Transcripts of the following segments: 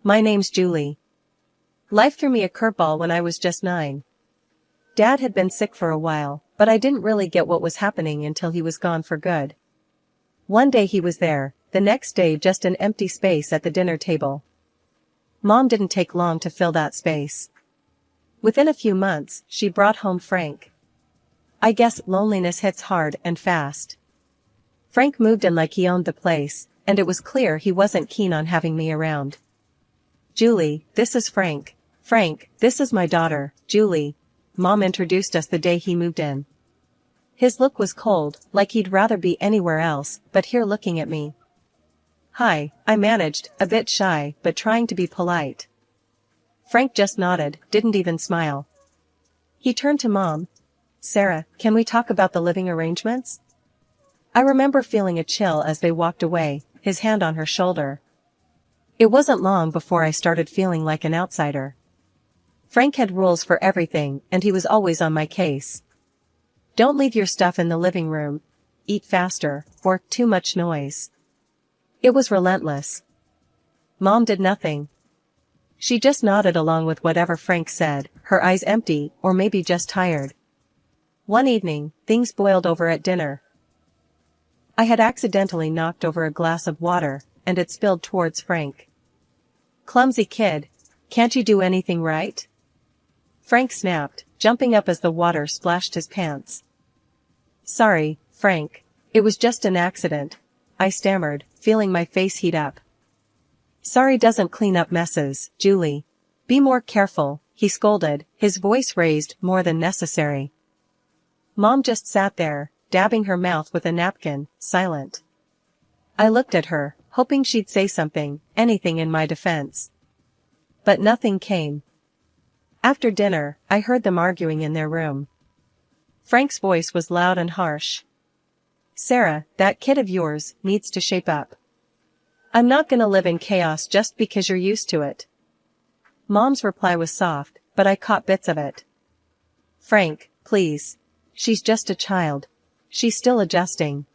My name's Julie. Life threw me a curveball when I was just 9. Dad had been sick for a while, but I didn't really get what was happening until he was gone for good. One day he was there, the next day just an empty space at the dinner table. Mom didn't take long to fill that space. Within a few months, she brought home Frank. I guess loneliness hits hard and fast. Frank moved in like he owned the place, and it was clear he wasn't keen on having me around. Julie, this is Frank. Frank, this is my daughter, Julie. Mom introduced us the day he moved in. His look was cold, like he'd rather be anywhere else, but here looking at me. Hi, I managed, a bit shy, but trying to be polite. Frank just nodded, didn't even smile. He turned to Mom. Sarah, can we talk about the living arrangements? I remember feeling a chill as they walked away, his hand on her shoulder. It wasn't long before I started feeling like an outsider. Frank had rules for everything, and he was always on my case. Don't leave your stuff in the living room, eat faster, or too much noise. It was relentless. Mom did nothing. She just nodded along with whatever Frank said, her eyes empty, or maybe just tired. One evening, things boiled over at dinner. I had accidentally knocked over a glass of water, and it spilled towards Frank. Clumsy kid, can't you do anything right? Frank snapped, jumping up as the water splashed his pants. Sorry, Frank. It was just an accident, I stammered, feeling my face heat up. Sorry doesn't clean up messes, Julie. Be more careful, he scolded, his voice raised more than necessary. Mom just sat there, dabbing her mouth with a napkin, silent. I looked at her, hoping she'd say something, anything in my defense. But nothing came. After dinner, I heard them arguing in their room. Frank's voice was loud and harsh. Sarah, that kid of yours needs to shape up. I'm not gonna live in chaos just because you're used to it. Mom's reply was soft, but I caught bits of it. Frank, please. She's just a child. She's still adjusting.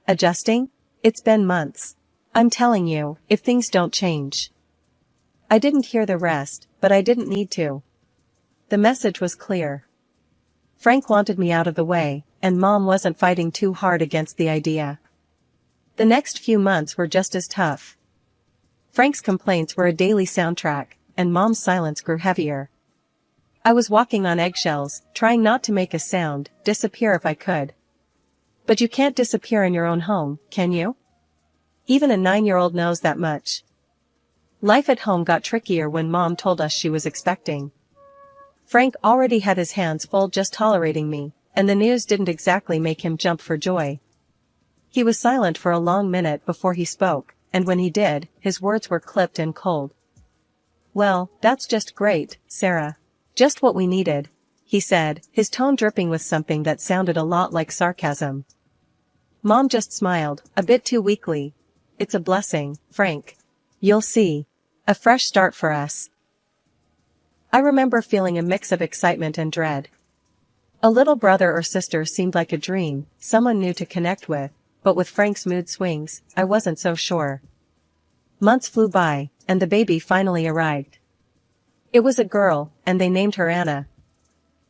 Adjusting? It's been months. I'm telling you, if things don't change. I didn't hear the rest, but I didn't need to. The message was clear. Frank wanted me out of the way, and Mom wasn't fighting too hard against the idea. The next few months were just as tough. Frank's complaints were a daily soundtrack, and Mom's silence grew heavier. I was walking on eggshells, trying not to make a sound, disappear if I could. But you can't disappear in your own home, can you? Even a 9-year-old knows that much. Life at home got trickier when Mom told us she was expecting. Frank already had his hands full just tolerating me, and the news didn't exactly make him jump for joy. He was silent for a long minute before he spoke, and when he did, his words were clipped and cold. Well, that's just great, Sarah. Just what we needed, he said, his tone dripping with something that sounded a lot like sarcasm. Mom just smiled, a bit too weakly. It's a blessing, Frank. You'll see. A fresh start for us. I remember feeling a mix of excitement and dread. A little brother or sister seemed like a dream, someone new to connect with, but with Frank's mood swings, I wasn't so sure. Months flew by, and the baby finally arrived. It was a girl, and they named her Anna.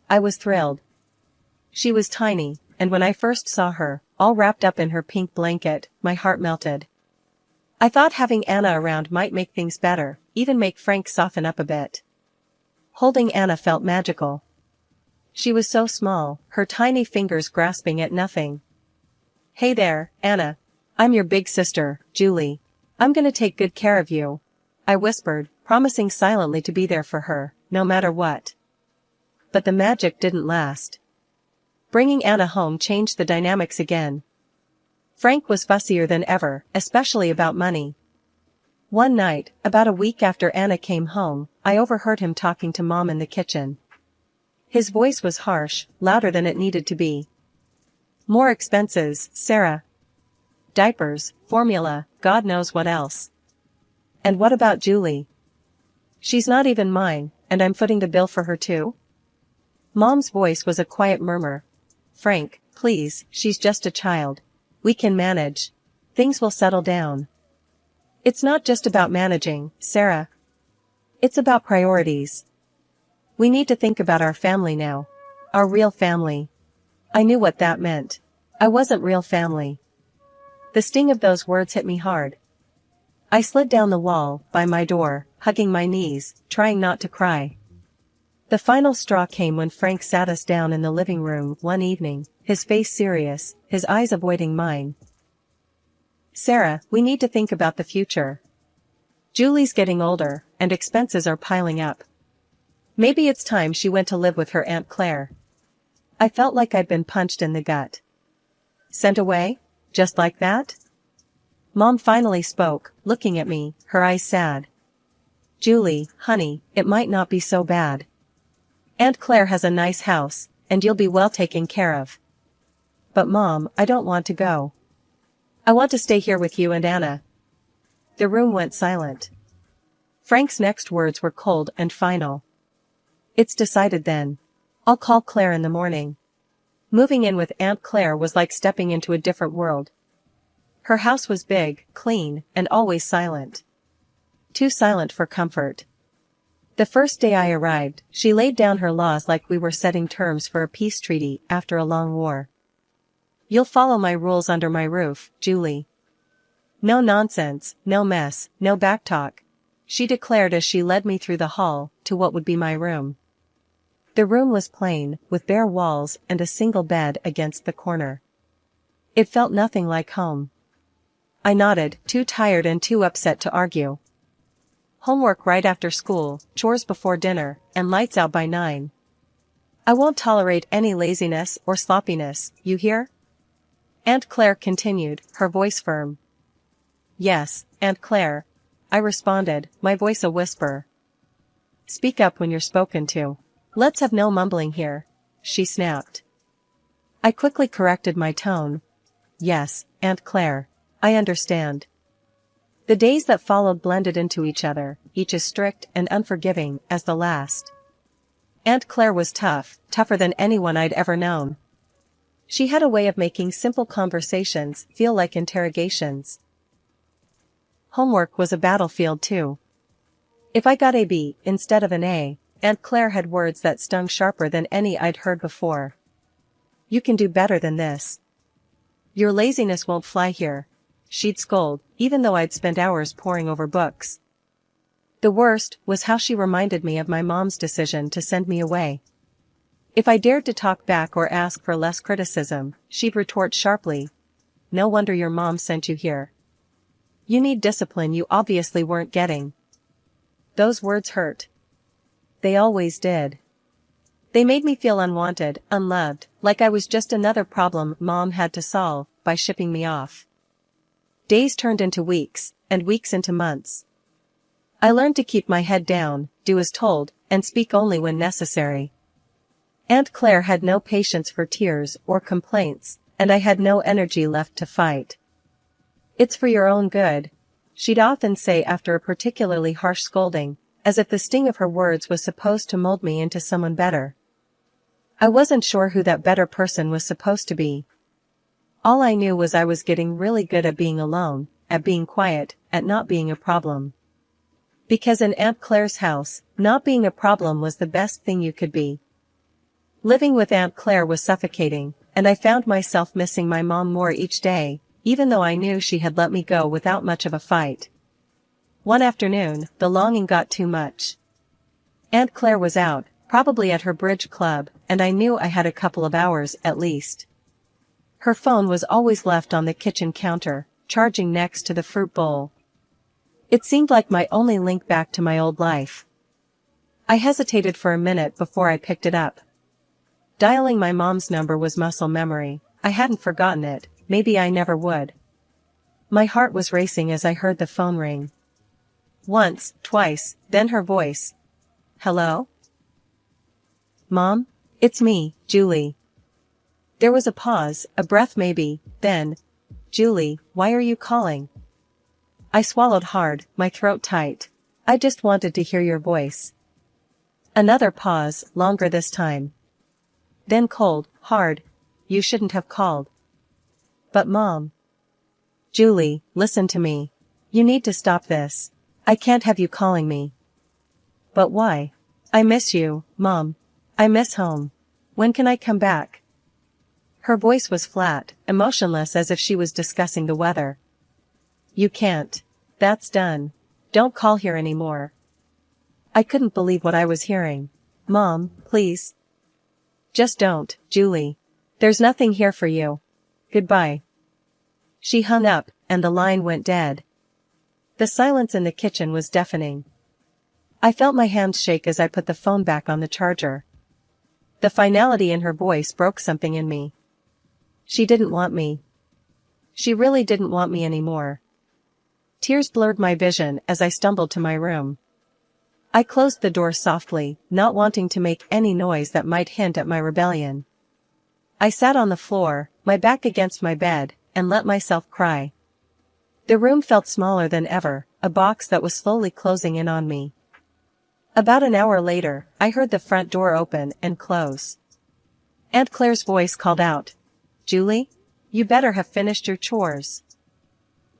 I was thrilled. She was tiny, and when I first saw her, all wrapped up in her pink blanket, my heart melted. I thought having Anna around might make things better, even make Frank soften up a bit. Holding Anna felt magical. She was so small, her tiny fingers grasping at nothing. Hey there, Anna. I'm your big sister, Julie. I'm gonna take good care of you, I whispered, promising silently to be there for her, no matter what. But the magic didn't last. Bringing Anna home changed the dynamics again. Frank was fussier than ever, especially about money. One night, about a week after Anna came home, I overheard him talking to Mom in the kitchen. His voice was harsh, louder than it needed to be. More expenses, Sarah. Diapers, formula, God knows what else. And what about Julie? She's not even mine, and I'm footing the bill for her too? Mom's voice was a quiet murmur. Frank, please, she's just a child. We can manage. Things will settle down. It's not just about managing, Sarah. It's about priorities. We need to think about our family now. Our real family. I knew what that meant. I wasn't real family. The sting of those words hit me hard. I slid down the wall, by my door, hugging my knees, trying not to cry. The final straw came when Frank sat us down in the living room one evening, his face serious, his eyes avoiding mine. Sarah, we need to think about the future. Julie's getting older, and expenses are piling up. Maybe it's time she went to live with her Aunt Claire. I felt like I'd been punched in the gut. Sent away? Just like that? Mom finally spoke, looking at me, her eyes sad. Julie, honey, it might not be so bad. Aunt Claire has a nice house, and you'll be well taken care of. But Mom, I don't want to go. I want to stay here with you and Anna. The room went silent. Frank's next words were cold and final. It's decided then. I'll call Claire in the morning. Moving in with Aunt Claire was like stepping into a different world. Her house was big, clean, and always silent. Too silent for comfort. The first day I arrived, she laid down her laws like we were setting terms for a peace treaty after a long war. You'll follow my rules under my roof, Julie. No nonsense, no mess, no backtalk, she declared as she led me through the hall to what would be my room. The room was plain, with bare walls and a single bed against the corner. It felt nothing like home. I nodded, too tired and too upset to argue. Homework right after school, chores before dinner, and lights out by 9. I won't tolerate any laziness or sloppiness, you hear? Aunt Claire continued, her voice firm. Yes, Aunt Claire, I responded, my voice a whisper. Speak up when you're spoken to. Let's have no mumbling here, she snapped. I quickly corrected my tone. Yes, Aunt Claire, I understand. The days that followed blended into each other, each as strict and unforgiving as the last. Aunt Claire was tough, tougher than anyone I'd ever known. She had a way of making simple conversations feel like interrogations. Homework was a battlefield too. If I got a B instead of an A, Aunt Claire had words that stung sharper than any I'd heard before. You can do better than this. Your laziness won't fly here, she'd scold, even though I'd spent hours poring over books. The worst was how she reminded me of my mom's decision to send me away. If I dared to talk back or ask for less criticism, she'd retort sharply, no wonder your mom sent you here. You need discipline you obviously weren't getting. Those words hurt. They always did. They made me feel unwanted, unloved, like I was just another problem Mom had to solve by shipping me off. Days turned into weeks, and weeks into months. I learned to keep my head down, do as told, and speak only when necessary. Aunt Claire had no patience for tears or complaints, and I had no energy left to fight. It's for your own good, she'd often say after a particularly harsh scolding, as if the sting of her words was supposed to mold me into someone better. I wasn't sure who that better person was supposed to be. All I knew was I was getting really good at being alone, at being quiet, at not being a problem. Because in Aunt Claire's house, not being a problem was the best thing you could be. Living with Aunt Claire was suffocating, and I found myself missing my mom more each day, even though I knew she had let me go without much of a fight. One afternoon, the longing got too much. Aunt Claire was out, probably at her bridge club, and I knew I had a couple of hours at least. Her phone was always left on the kitchen counter, charging next to the fruit bowl. It seemed like my only link back to my old life. I hesitated for a minute before I picked it up. Dialing my mom's number was muscle memory. I hadn't forgotten it, maybe I never would. My heart was racing as I heard the phone ring. Once, twice, then her voice. Hello? Mom? It's me, Julie. There was a pause, a breath maybe, then, Julie, why are you calling? I swallowed hard, my throat tight. I just wanted to hear your voice. Another pause, longer this time. Then cold, hard, you shouldn't have called. But Mom. Julie, listen to me. You need to stop this. I can't have you calling me. But why? I miss you, Mom. I miss home. When can I come back? Her voice was flat, emotionless as if she was discussing the weather. You can't. That's done. Don't call here anymore. I couldn't believe what I was hearing. Mom, please. Just don't, Julie. There's nothing here for you. Goodbye. She hung up, and the line went dead. The silence in the kitchen was deafening. I felt my hands shake as I put the phone back on the charger. The finality in her voice broke something in me. She didn't want me. She really didn't want me anymore. Tears blurred my vision as I stumbled to my room. I closed the door softly, not wanting to make any noise that might hint at my rebellion. I sat on the floor, my back against my bed, and let myself cry. The room felt smaller than ever, a box that was slowly closing in on me. About an hour later, I heard the front door open and close. Aunt Claire's voice called out, "Julie? You better have finished your chores."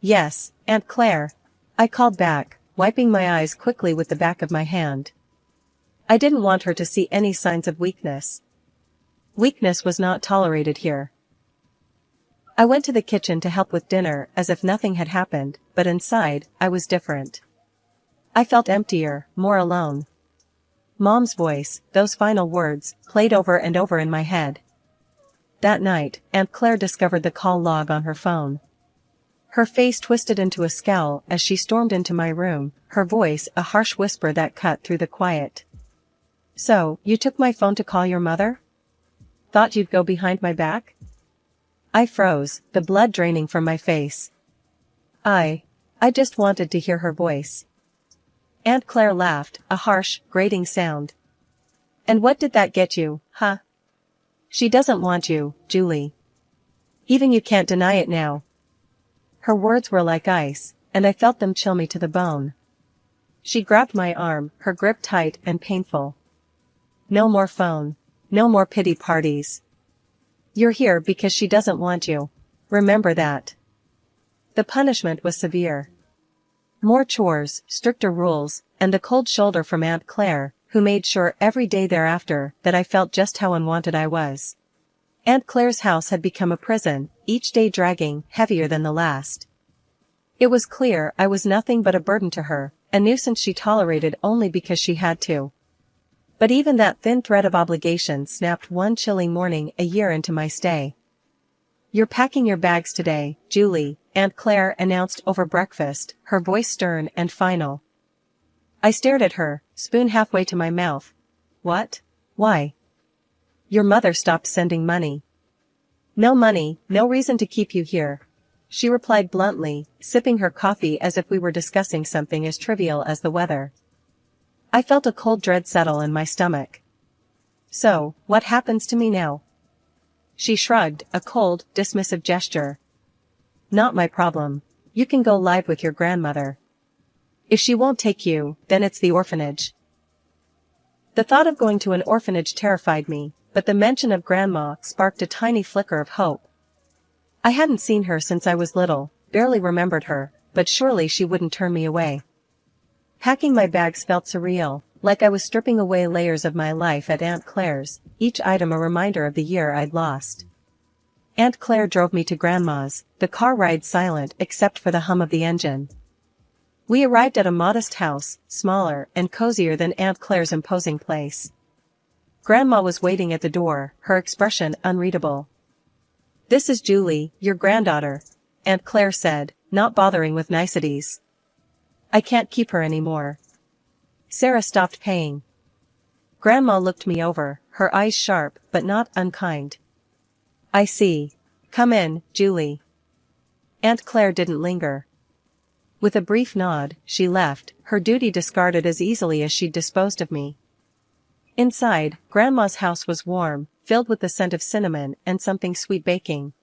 "Yes, Aunt Claire," I called back, wiping my eyes quickly with the back of my hand. I didn't want her to see any signs of weakness. Weakness was not tolerated here. I went to the kitchen to help with dinner as if nothing had happened, but inside, I was different. I felt emptier, more alone. Mom's voice, those final words, played over and over in my head. That night, Aunt Claire discovered the call log on her phone. Her face twisted into a scowl as she stormed into my room, her voice a harsh whisper that cut through the quiet. "So, you took my phone to call your mother? Thought you'd go behind my back?" I froze, the blood draining from my face. I just wanted to hear her voice. Aunt Claire laughed, a harsh, grating sound. "And what did that get you, huh? She doesn't want you, Julie. Even you can't deny it now." Her words were like ice, and I felt them chill me to the bone. She grabbed my arm, her grip tight and painful. "No more phone. No more pity parties. You're here because she doesn't want you. Remember that." The punishment was severe. More chores, stricter rules, and the cold shoulder from Aunt Claire, who made sure every day thereafter that I felt just how unwanted I was. Aunt Claire's house had become a prison, each day dragging, heavier than the last. It was clear I was nothing but a burden to her, a nuisance she tolerated only because she had to. But even that thin thread of obligation snapped one chilly morning a year into my stay. "You're packing your bags today, Julie," Aunt Claire announced over breakfast, her voice stern and final. I stared at her, spoon halfway to my mouth. "What? Why?" "Your mother stopped sending money." "No money, no reason to keep you here," she replied bluntly, sipping her coffee as if we were discussing something as trivial as the weather. I felt a cold dread settle in my stomach. "So, what happens to me now?" She shrugged, a cold, dismissive gesture. "Not my problem. You can go live with your grandmother. If she won't take you, then it's the orphanage." The thought of going to an orphanage terrified me, but the mention of Grandma sparked a tiny flicker of hope. I hadn't seen her since I was little, barely remembered her, but surely she wouldn't turn me away. Packing my bags felt surreal, like I was stripping away layers of my life at Aunt Claire's, each item a reminder of the year I'd lost. Aunt Claire drove me to Grandma's, the car ride silent except for the hum of the engine. We arrived at a modest house, smaller and cozier than Aunt Claire's imposing place. Grandma was waiting at the door, her expression unreadable. "This is Julie, your granddaughter," Aunt Claire said, not bothering with niceties. "I can't keep her anymore. Sarah stopped paying." Grandma looked me over, her eyes sharp but not unkind. "I see. Come in, Julie." Aunt Claire didn't linger. With a brief nod, she left, her duty discarded as easily as she'd disposed of me. Inside, Grandma's house was warm, filled with the scent of cinnamon and something sweet baking.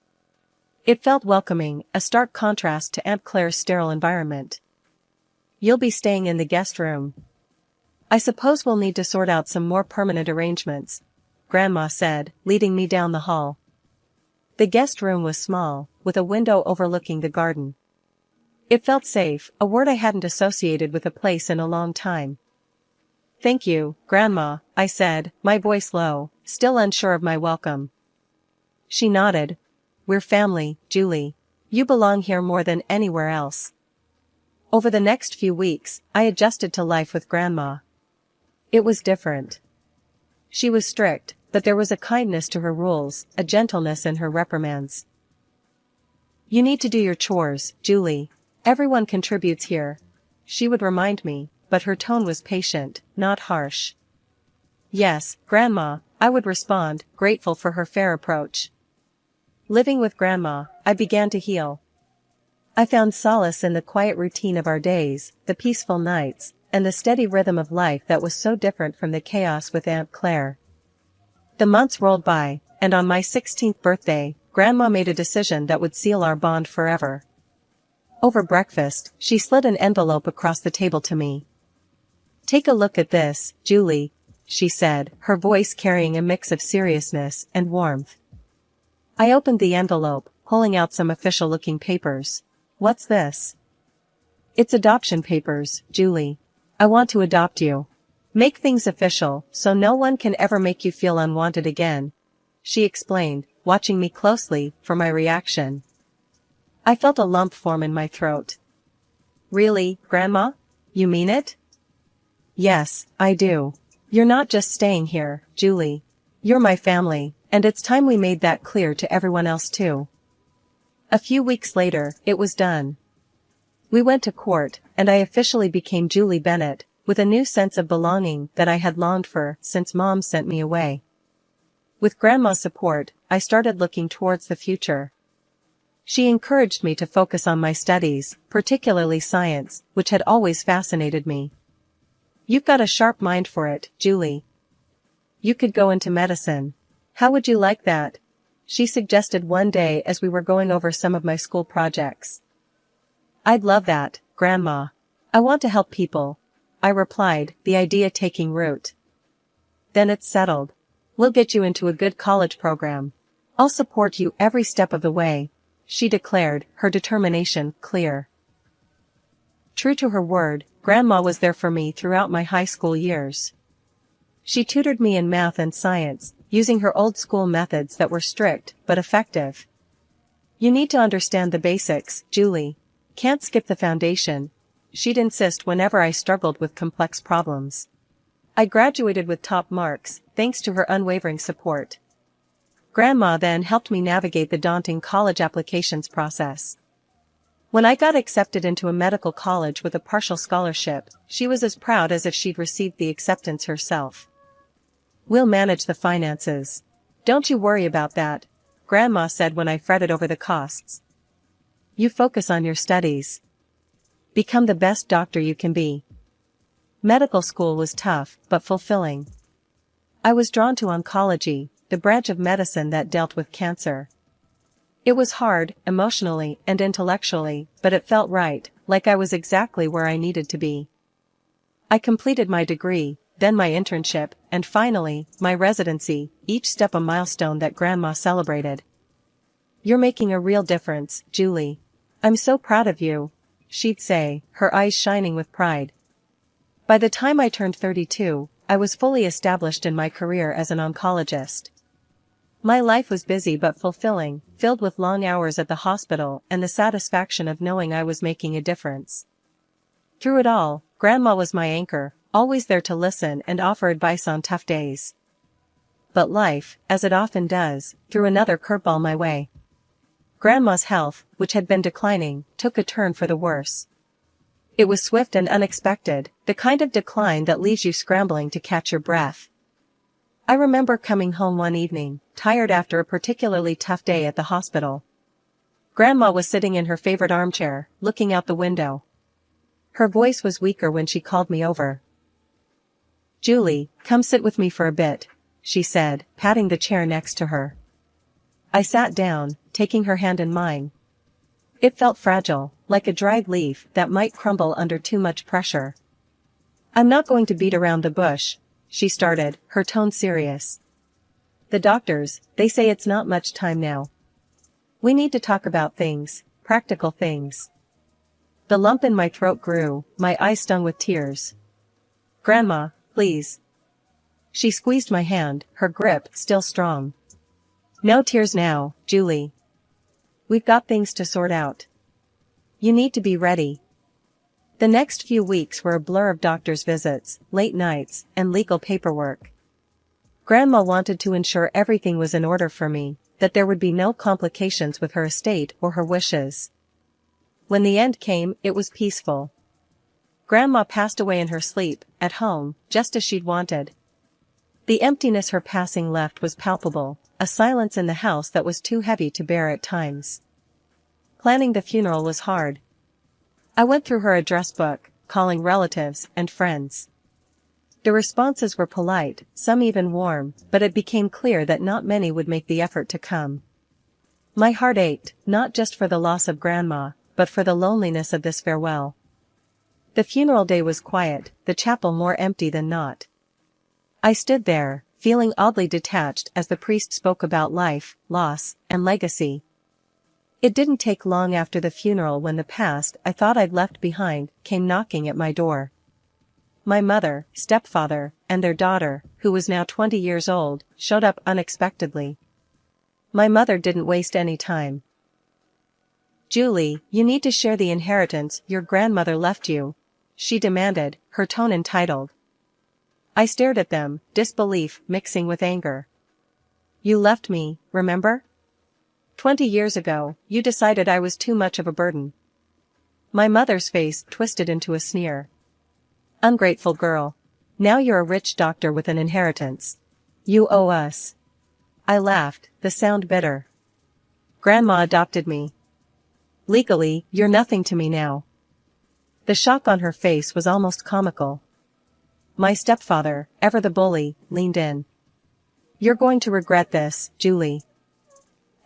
It felt welcoming, a stark contrast to Aunt Claire's sterile environment. "You'll be staying in the guest room. I suppose we'll need to sort out some more permanent arrangements," Grandma said, leading me down the hall. The guest room was small, with a window overlooking the garden. It felt safe, a word I hadn't associated with a place in a long time. "Thank you, Grandma," I said, my voice low, still unsure of my welcome. She nodded. "We're family, Julie. You belong here more than anywhere else." Over the next few weeks, I adjusted to life with Grandma. It was different. She was strict, but there was a kindness to her rules, a gentleness in her reprimands. "You need to do your chores, Julie. Everyone contributes here," she would remind me, but her tone was patient, not harsh. "Yes, Grandma," I would respond, grateful for her fair approach. Living with Grandma, I began to heal. I found solace in the quiet routine of our days, the peaceful nights, and the steady rhythm of life that was so different from the chaos with Aunt Claire. The months rolled by, and on my 16th birthday, Grandma made a decision that would seal our bond forever. Over breakfast, she slid an envelope across the table to me. "Take a look at this, Julie," she said, her voice carrying a mix of seriousness and warmth. I opened the envelope, pulling out some official-looking papers. "What's this?" "It's adoption papers, Julie. I want to adopt you. Make things official, so no one can ever make you feel unwanted again," she explained, watching me closely for my reaction. I felt a lump form in my throat. "Really, Grandma? You mean it?" "Yes, I do. You're not just staying here, Julie. You're my family, and it's time we made that clear to everyone else too." A few weeks later, it was done. We went to court, and I officially became Julie Bennett, with a new sense of belonging that I had longed for since Mom sent me away. With Grandma's support, I started looking towards the future. She encouraged me to focus on my studies, particularly science, which had always fascinated me. "You've got a sharp mind for it, Julie. You could go into medicine. How would you like that?" she suggested one day as we were going over some of my school projects. "I'd love that, Grandma. I want to help people," I replied, the idea taking root. "Then it's settled. We'll get you into a good college program. I'll support you every step of the way," she declared, her determination clear. True to her word, Grandma was there for me throughout my high school years. She tutored me in math and science, using her old-school methods that were strict but effective. "You need to understand the basics, Julie. Can't skip the foundation," she'd insist whenever I struggled with complex problems. I graduated with top marks, thanks to her unwavering support. Grandma then helped me navigate the daunting college applications process. When I got accepted into a medical college with a partial scholarship, she was as proud as if she'd received the acceptance herself. "We'll manage the finances. Don't you worry about that," Grandma said when I fretted over the costs. "You focus on your studies. Become the best doctor you can be." Medical school was tough, but fulfilling. I was drawn to oncology, the branch of medicine that dealt with cancer. It was hard, emotionally and intellectually, but it felt right, like I was exactly where I needed to be. I completed my degree, then my internship, and finally, my residency, each step a milestone that Grandma celebrated. "You're making a real difference, Julie. I'm so proud of you," she'd say, her eyes shining with pride. By the time I turned 32, I was fully established in my career as an oncologist. My life was busy but fulfilling, filled with long hours at the hospital and the satisfaction of knowing I was making a difference. Through it all, Grandma was my anchor, always there to listen and offer advice on tough days. But life, as it often does, threw another curveball my way. Grandma's health, which had been declining, took a turn for the worse. It was swift and unexpected, the kind of decline that leaves you scrambling to catch your breath. I remember coming home one evening, tired after a particularly tough day at the hospital. Grandma was sitting in her favorite armchair, looking out the window. Her voice was weaker when she called me over. "Julie, come sit with me for a bit," she said, patting the chair next to her. I sat down, taking her hand in mine. It felt fragile, like a dried leaf that might crumble under too much pressure. "I'm not going to beat around the bush," she started, her tone serious. "The doctors, they say it's not much time now. We need to talk about things, practical things." The lump in my throat grew, my eyes stung with tears. "Grandma, please." She squeezed my hand, her grip still strong. "No tears now, Julie. We've got things to sort out. You need to be ready." The next few weeks were a blur of doctor's visits, late nights, and legal paperwork. Grandma wanted to ensure everything was in order for me, that there would be no complications with her estate or her wishes. When the end came, it was peaceful. Grandma passed away in her sleep, at home, just as she'd wanted. The emptiness her passing left was palpable, a silence in the house that was too heavy to bear at times. Planning the funeral was hard. I went through her address book, calling relatives and friends. The responses were polite, some even warm, but it became clear that not many would make the effort to come. My heart ached, not just for the loss of Grandma, but for the loneliness of this farewell. The funeral day was quiet, the chapel more empty than not. I stood there, feeling oddly detached as the priest spoke about life, loss, and legacy. It didn't take long after the funeral when the past I thought I'd left behind came knocking at my door. My mother, stepfather, and their daughter, who was now 20 years old, showed up unexpectedly. My mother didn't waste any time. "Julie, you need to share the inheritance your grandmother left you," she demanded, her tone entitled. I stared at them, disbelief mixing with anger. "You left me, remember? 20 years ago, you decided I was too much of a burden." My mother's face twisted into a sneer. "Ungrateful girl. Now you're a rich doctor with an inheritance. You owe us." I laughed, the sound bitter. "Grandma adopted me. Legally, you're nothing to me now." The shock on her face was almost comical. My stepfather, ever the bully, leaned in. "You're going to regret this, Julie."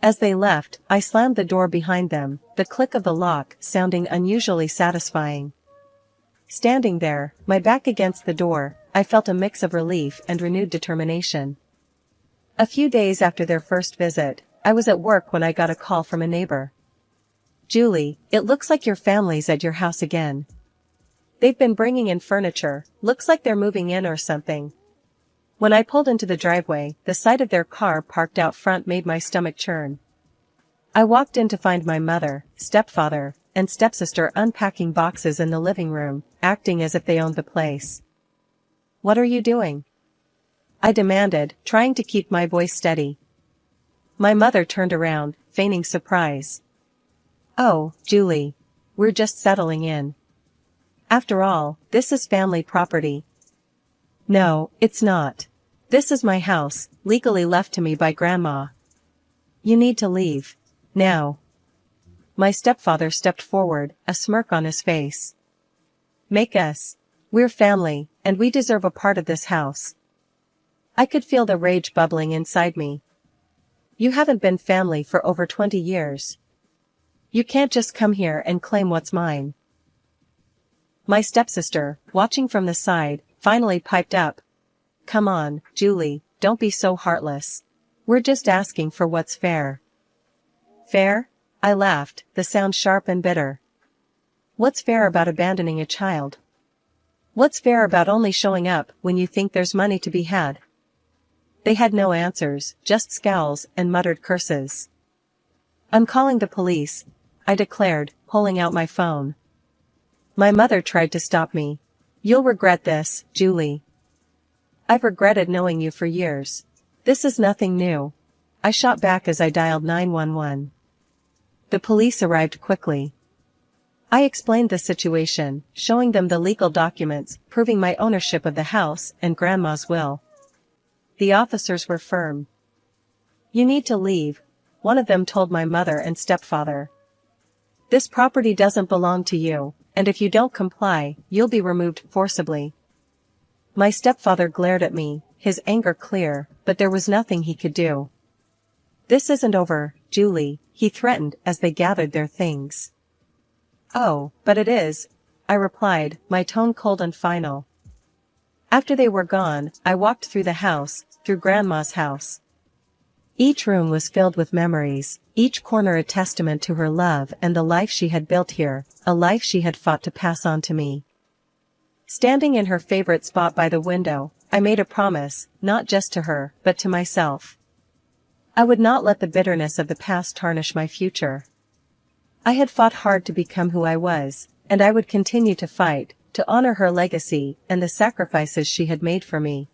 As they left, I slammed the door behind them, the click of the lock sounding unusually satisfying. Standing there, my back against the door, I felt a mix of relief and renewed determination. A few days after their first visit, I was at work when I got a call from a neighbor. "Julie, it looks like your family's at your house again. They've been bringing in furniture, looks like they're moving in or something." When I pulled into the driveway, the sight of their car parked out front made my stomach churn. I walked in to find my mother, stepfather, and stepsister unpacking boxes in the living room, acting as if they owned the place. "What are you doing?" I demanded, trying to keep my voice steady. My mother turned around, feigning surprise. "Oh, Julie. We're just settling in. After all, this is family property." "No, it's not. This is my house, legally left to me by Grandma. You need to leave. Now." My stepfather stepped forward, a smirk on his face. "Make us. We're family, and we deserve a part of this house." I could feel the rage bubbling inside me. "You haven't been family for over 20 years. You can't just come here and claim what's mine." My stepsister, watching from the side, finally piped up. "Come on, Julie, don't be so heartless. We're just asking for what's fair." "Fair?" I laughed, the sound sharp and bitter. "What's fair about abandoning a child? What's fair about only showing up when you think there's money to be had?" They had no answers, just scowls and muttered curses. "I'm calling the police," I declared, pulling out my phone. My mother tried to stop me. "You'll regret this, Julie. I've regretted knowing you for years. This is nothing new," I shot back as I dialed 911. The police arrived quickly. I explained the situation, showing them the legal documents proving my ownership of the house and Grandma's will. The officers were firm. "You need to leave," one of them told my mother and stepfather. "This property doesn't belong to you, and if you don't comply, you'll be removed forcibly." My stepfather glared at me, his anger clear, but there was nothing he could do. "This isn't over, Julie," he threatened as they gathered their things. "Oh, but it is," I replied, my tone cold and final. After they were gone, I walked through the house, through Grandma's house. Each room was filled with memories, each corner a testament to her love and the life she had built here, a life she had fought to pass on to me. Standing in her favorite spot by the window, I made a promise, not just to her, but to myself. I would not let the bitterness of the past tarnish my future. I had fought hard to become who I was, and I would continue to fight, to honor her legacy and the sacrifices she had made for me.